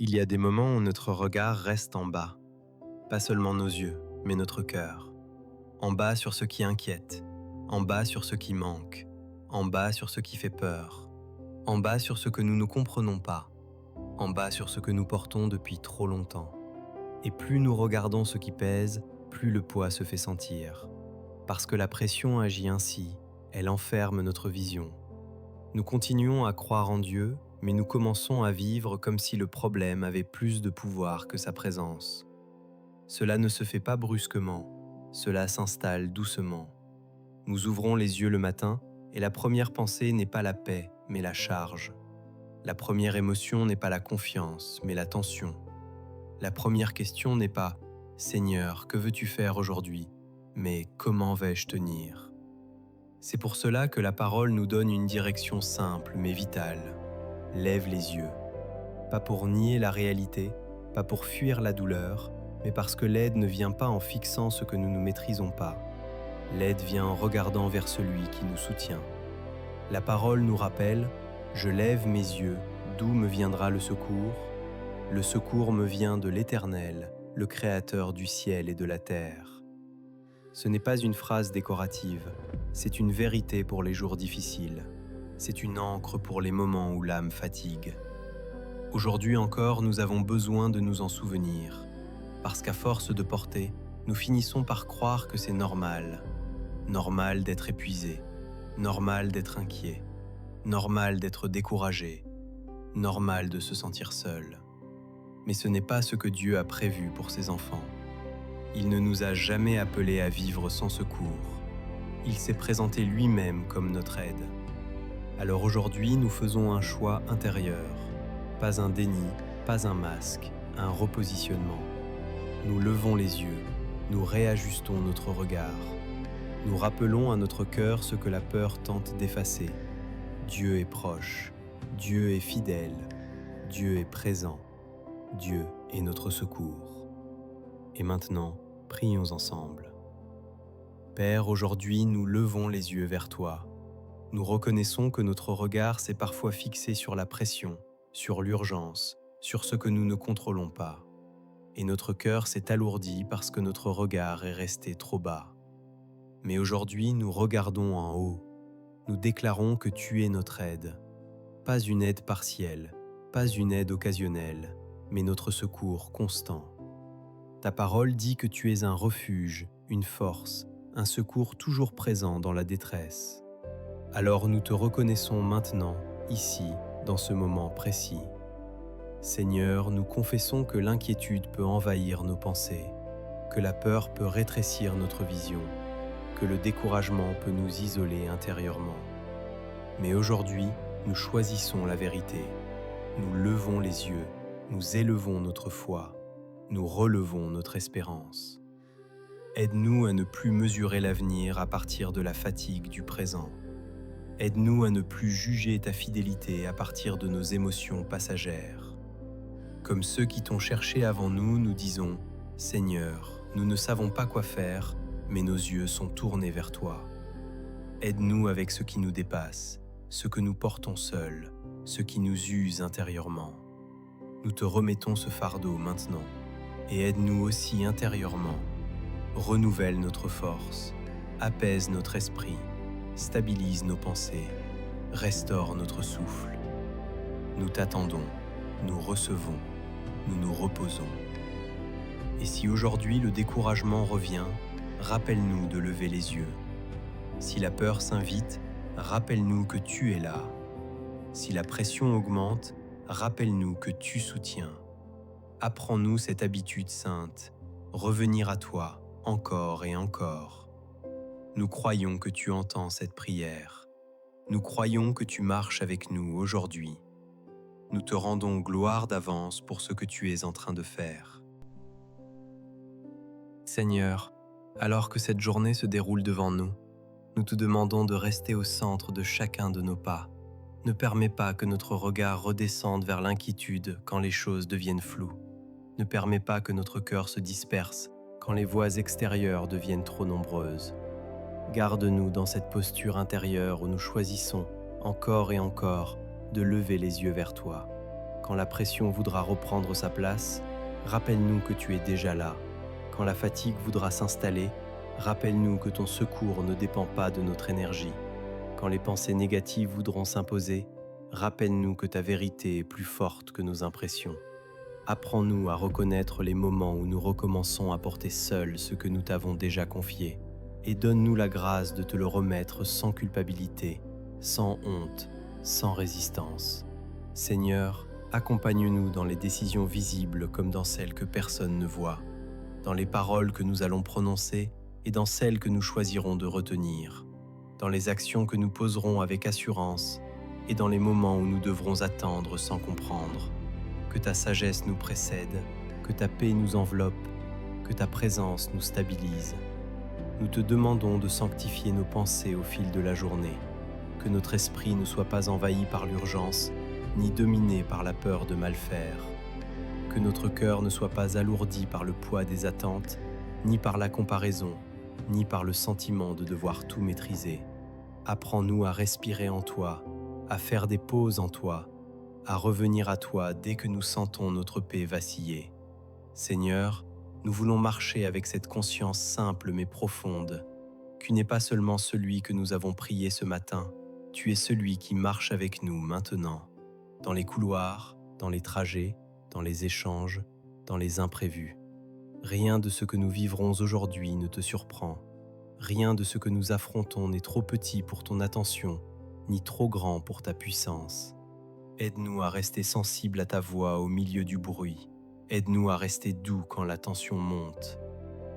Il y a des moments où notre regard reste en bas, pas seulement nos yeux, mais notre cœur. En bas sur ce qui inquiète, en bas sur ce qui manque, en bas sur ce qui fait peur, en bas sur ce que nous ne comprenons pas, en bas sur ce que nous portons depuis trop longtemps. Et plus nous regardons ce qui pèse, plus le poids se fait sentir. Parce que la pression agit ainsi, elle enferme notre vision. Nous continuons à croire en Dieu, mais nous commençons à vivre comme si le problème avait plus de pouvoir que sa présence. Cela ne se fait pas brusquement, cela s'installe doucement. Nous ouvrons les yeux le matin et la première pensée n'est pas la paix, mais la charge. La première émotion n'est pas la confiance, mais la tension. La première question n'est pas « Seigneur, que veux-tu faire aujourd'hui ?» mais « Comment vais-je tenir ?» C'est pour cela que la parole nous donne une direction simple mais vitale. Lève les yeux. Pas pour nier la réalité, pas pour fuir la douleur, mais parce que l'aide ne vient pas en fixant ce que nous ne maîtrisons pas. L'aide vient en regardant vers celui qui nous soutient. La parole nous rappelle « Je lève mes yeux, d'où me viendra le secours ?» Le secours me vient de l'Éternel, le Créateur du ciel et de la terre. Ce n'est pas une phrase décorative, c'est une vérité pour les jours difficiles. C'est une encre pour les moments où l'âme fatigue. Aujourd'hui encore, nous avons besoin de nous en souvenir, parce qu'à force de porter, nous finissons par croire que c'est normal. Normal d'être épuisé, normal d'être inquiet, normal d'être découragé, normal de se sentir seul. Mais ce n'est pas ce que Dieu a prévu pour ses enfants. Il ne nous a jamais appelés à vivre sans secours. Il s'est présenté lui-même comme notre aide. Alors aujourd'hui, nous faisons un choix intérieur. Pas un déni, pas un masque, un repositionnement. Nous levons les yeux, nous réajustons notre regard. Nous rappelons à notre cœur ce que la peur tente d'effacer. Dieu est proche, Dieu est fidèle, Dieu est présent. Dieu est notre secours. Et maintenant, prions ensemble. Père, aujourd'hui, nous levons les yeux vers toi. Nous reconnaissons que notre regard s'est parfois fixé sur la pression, sur l'urgence, sur ce que nous ne contrôlons pas. Et notre cœur s'est alourdi parce que notre regard est resté trop bas. Mais aujourd'hui, nous regardons en haut. Nous déclarons que tu es notre aide. Pas une aide partielle, pas une aide occasionnelle, mais notre secours constant. Ta parole dit que tu es un refuge, une force, un secours toujours présent dans la détresse. Alors nous te reconnaissons maintenant, ici, dans ce moment précis. Seigneur, nous confessons que l'inquiétude peut envahir nos pensées, que la peur peut rétrécir notre vision, que le découragement peut nous isoler intérieurement. Mais aujourd'hui, nous choisissons la vérité. Nous levons les yeux. Nous élevons notre foi, nous relevons notre espérance. Aide-nous à ne plus mesurer l'avenir à partir de la fatigue du présent. Aide-nous à ne plus juger ta fidélité à partir de nos émotions passagères. Comme ceux qui t'ont cherché avant nous, nous disons « Seigneur, nous ne savons pas quoi faire, mais nos yeux sont tournés vers toi. » Aide-nous avec ce qui nous dépasse, ce que nous portons seuls, ce qui nous use intérieurement. Nous te remettons ce fardeau maintenant et aide-nous aussi intérieurement. Renouvelle notre force, apaise notre esprit, stabilise nos pensées, restaure notre souffle. Nous t'attendons, nous recevons, nous nous reposons. Et si aujourd'hui le découragement revient, rappelle-nous de lever les yeux. Si la peur s'invite, rappelle-nous que tu es là. Si la pression augmente, rappelle-nous que tu soutiens. Apprends-nous cette habitude sainte, revenir à toi encore et encore. Nous croyons que tu entends cette prière. Nous croyons que tu marches avec nous aujourd'hui. Nous te rendons gloire d'avance pour ce que tu es en train de faire. Seigneur, alors que cette journée se déroule devant nous, nous te demandons de rester au centre de chacun de nos pas. Ne permets pas que notre regard redescende vers l'inquiétude quand les choses deviennent floues. Ne permets pas que notre cœur se disperse quand les voix extérieures deviennent trop nombreuses. Garde-nous dans cette posture intérieure où nous choisissons, encore et encore, de lever les yeux vers toi. Quand la pression voudra reprendre sa place, rappelle-nous que tu es déjà là. Quand la fatigue voudra s'installer, rappelle-nous que ton secours ne dépend pas de notre énergie. Quand les pensées négatives voudront s'imposer, rappelle-nous que ta vérité est plus forte que nos impressions. Apprends-nous à reconnaître les moments où nous recommençons à porter seuls ce que nous t'avons déjà confié, et donne-nous la grâce de te le remettre sans culpabilité, sans honte, sans résistance. Seigneur, accompagne-nous dans les décisions visibles comme dans celles que personne ne voit, dans les paroles que nous allons prononcer et dans celles que nous choisirons de retenir, dans les actions que nous poserons avec assurance et dans les moments où nous devrons attendre sans comprendre. Que ta sagesse nous précède, que ta paix nous enveloppe, que ta présence nous stabilise. Nous te demandons de sanctifier nos pensées au fil de la journée, que notre esprit ne soit pas envahi par l'urgence, ni dominé par la peur de mal faire, que notre cœur ne soit pas alourdi par le poids des attentes, ni par la comparaison, ni par le sentiment de devoir tout maîtriser. Apprends-nous à respirer en toi, à faire des pauses en toi, à revenir à toi dès que nous sentons notre paix vaciller. Seigneur, nous voulons marcher avec cette conscience simple mais profonde. Tu n'es pas seulement celui que nous avons prié ce matin, tu es celui qui marche avec nous maintenant, dans les couloirs, dans les trajets, dans les échanges, dans les imprévus. Rien de ce que nous vivrons aujourd'hui ne te surprend. Rien de ce que nous affrontons n'est trop petit pour ton attention, ni trop grand pour ta puissance. Aide-nous à rester sensibles à ta voix au milieu du bruit. Aide-nous à rester doux quand la tension monte.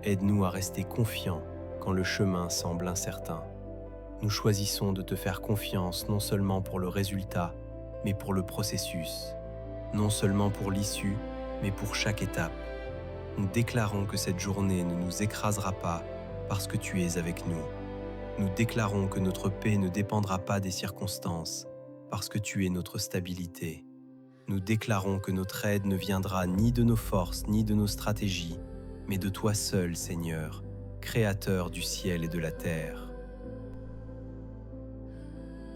Aide-nous à rester confiants quand le chemin semble incertain. Nous choisissons de te faire confiance non seulement pour le résultat, mais pour le processus. Non seulement pour l'issue, mais pour chaque étape. Nous déclarons que cette journée ne nous écrasera pas parce que tu es avec nous. Nous déclarons que notre paix ne dépendra pas des circonstances parce que tu es notre stabilité. Nous déclarons que notre aide ne viendra ni de nos forces ni de nos stratégies, mais de toi seul, Seigneur, Créateur du ciel et de la terre.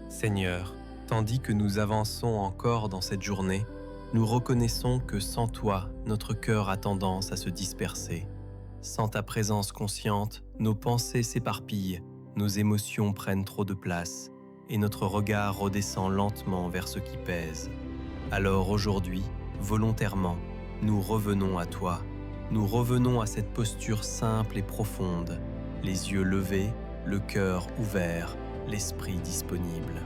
Seigneur, tandis que nous avançons encore dans cette journée, nous reconnaissons que sans toi, notre cœur a tendance à se disperser. Sans ta présence consciente, nos pensées s'éparpillent, nos émotions prennent trop de place et notre regard redescend lentement vers ce qui pèse. Alors aujourd'hui, volontairement, nous revenons à toi. Nous revenons à cette posture simple et profonde, les yeux levés, le cœur ouvert, l'esprit disponible.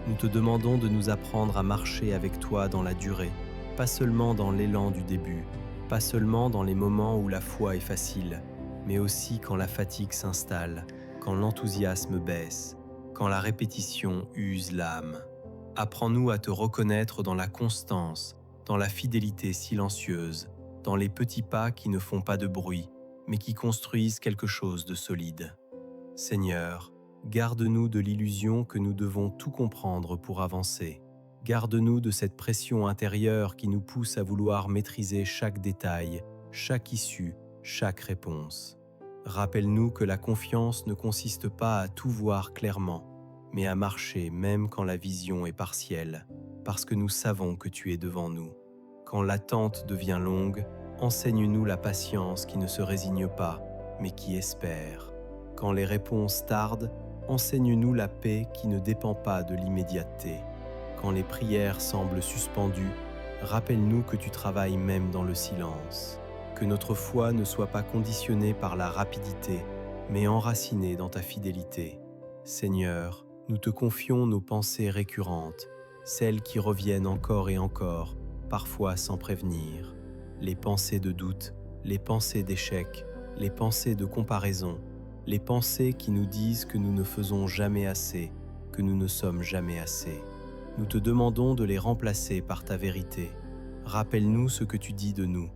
Nous te demandons de nous apprendre à marcher avec toi dans la durée, pas seulement dans l'élan du début, pas seulement dans les moments où la foi est facile, mais aussi quand la fatigue s'installe, quand l'enthousiasme baisse, quand la répétition use l'âme. Apprends-nous à te reconnaître dans la constance, dans la fidélité silencieuse, dans les petits pas qui ne font pas de bruit, mais qui construisent quelque chose de solide. Seigneur, garde-nous de l'illusion que nous devons tout comprendre pour avancer. Garde-nous de cette pression intérieure qui nous pousse à vouloir maîtriser chaque détail, chaque issue, chaque réponse. Rappelle-nous que la confiance ne consiste pas à tout voir clairement, mais à marcher même quand la vision est partielle, parce que nous savons que tu es devant nous. Quand l'attente devient longue, enseigne-nous la patience qui ne se résigne pas, mais qui espère. Quand les réponses tardent, enseigne-nous la paix qui ne dépend pas de l'immédiateté. Quand les prières semblent suspendues, rappelle-nous que tu travailles même dans le silence. Que notre foi ne soit pas conditionnée par la rapidité, mais enracinée dans ta fidélité. Seigneur, nous te confions nos pensées récurrentes, celles qui reviennent encore et encore, parfois sans prévenir. Les pensées de doute, les pensées d'échec, les pensées de comparaison, les pensées qui nous disent que nous ne faisons jamais assez, que nous ne sommes jamais assez. Nous te demandons de les remplacer par ta vérité. Rappelle-nous ce que tu dis de nous.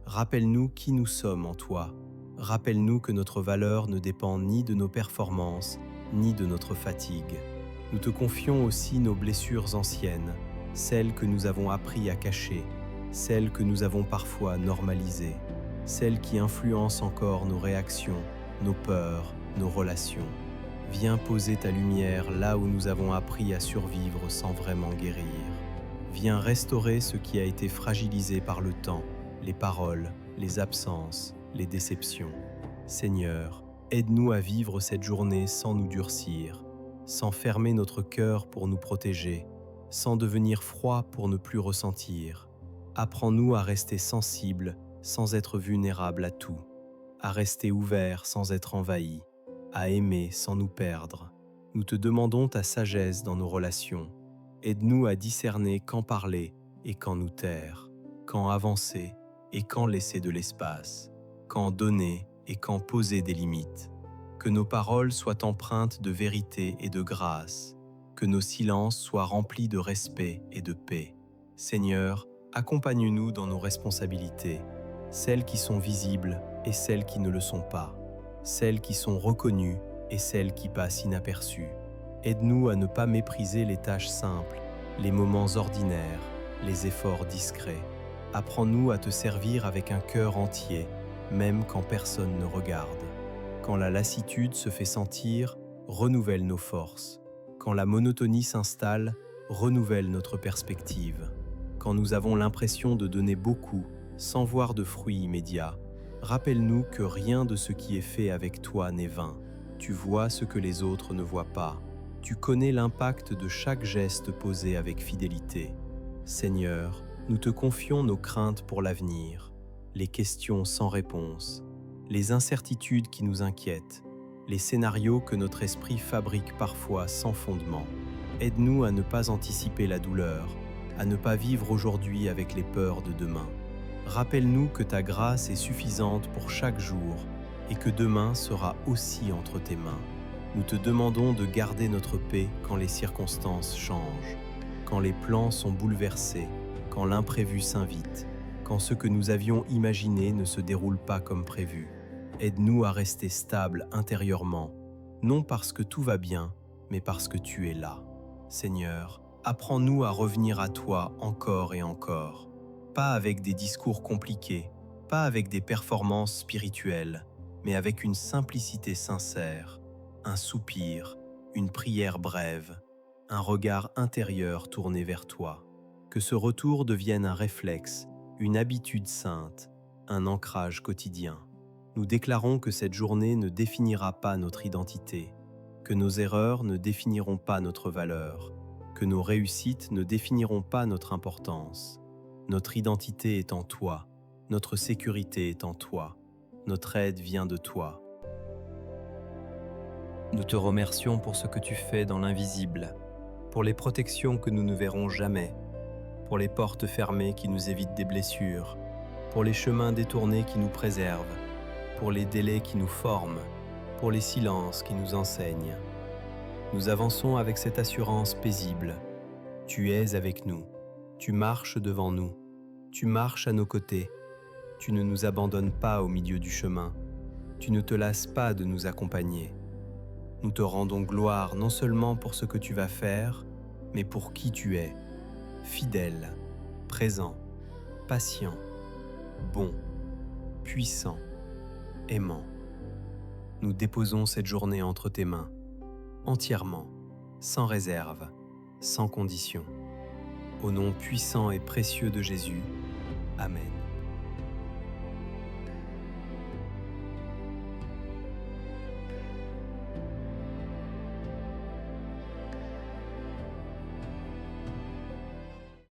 Rappelle-nous qui nous sommes en toi. Rappelle-nous que notre valeur ne dépend ni de nos performances, ni de notre fatigue. Nous te confions aussi nos blessures anciennes, celles que nous avons appris à cacher, celles que nous avons parfois normalisées, celles qui influencent encore nos réactions, nos peurs, nos relations. Viens poser ta lumière là où nous avons appris à survivre sans vraiment guérir. Viens restaurer ce qui a été fragilisé par le temps, les paroles, les absences, les déceptions. Seigneur, aide-nous à vivre cette journée sans nous durcir, sans fermer notre cœur pour nous protéger, sans devenir froid pour ne plus ressentir. Apprends-nous à rester sensibles sans être vulnérables à tout, à rester ouverts sans être envahis, à aimer sans nous perdre. Nous te demandons ta sagesse dans nos relations. Aide-nous à discerner quand parler et quand nous taire, quand avancer et quand laisser de l'espace, quand donner et quand poser des limites. Que nos paroles soient empreintes de vérité et de grâce, que nos silences soient remplis de respect et de paix. Seigneur, accompagne-nous dans nos responsabilités, celles qui sont visibles et celles qui ne le sont pas, celles qui sont reconnues et celles qui passent inaperçues. Aide-nous à ne pas mépriser les tâches simples, les moments ordinaires, les efforts discrets. Apprends-nous à te servir avec un cœur entier, même quand personne ne regarde. Quand la lassitude se fait sentir, renouvelle nos forces. Quand la monotonie s'installe, renouvelle notre perspective. Quand nous avons l'impression de donner beaucoup sans voir de fruits immédiats, rappelle-nous que rien de ce qui est fait avec toi n'est vain. Tu vois ce que les autres ne voient pas. Tu connais l'impact de chaque geste posé avec fidélité. Seigneur, nous te confions nos craintes pour l'avenir, les questions sans réponse, les incertitudes qui nous inquiètent, les scénarios que notre esprit fabrique parfois sans fondement. Aide-nous à ne pas anticiper la douleur, à ne pas vivre aujourd'hui avec les peurs de demain. Rappelle-nous que ta grâce est suffisante pour chaque jour et que demain sera aussi entre tes mains. Nous te demandons de garder notre paix quand les circonstances changent, quand les plans sont bouleversés, quand l'imprévu s'invite, quand ce que nous avions imaginé ne se déroule pas comme prévu. Aide-nous à rester stables intérieurement, non parce que tout va bien, mais parce que tu es là. Seigneur, apprends-nous à revenir à toi encore et encore, pas avec des discours compliqués, pas avec des performances spirituelles, mais avec une simplicité sincère, un soupir, une prière brève, un regard intérieur tourné vers toi. Que ce retour devienne un réflexe, une habitude sainte, un ancrage quotidien. Nous déclarons que cette journée ne définira pas notre identité, que nos erreurs ne définiront pas notre valeur, que nos réussites ne définiront pas notre importance. Notre identité est en toi, notre sécurité est en toi, notre aide vient de toi. Nous te remercions pour ce que tu fais dans l'invisible, pour les protections que nous ne verrons jamais, pour les portes fermées qui nous évitent des blessures, pour les chemins détournés qui nous préservent, pour les délais qui nous forment, pour les silences qui nous enseignent. Nous avançons avec cette assurance paisible. Tu es avec nous, tu marches devant nous, tu marches à nos côtés, tu ne nous abandonnes pas au milieu du chemin, tu ne te lasses pas de nous accompagner. Nous te rendons gloire non seulement pour ce que tu vas faire, mais pour qui tu es, fidèle, présent, patient, bon, puissant, aimant. Nous déposons cette journée entre tes mains, entièrement, sans réserve, sans condition. Au nom puissant et précieux de Jésus, Amen.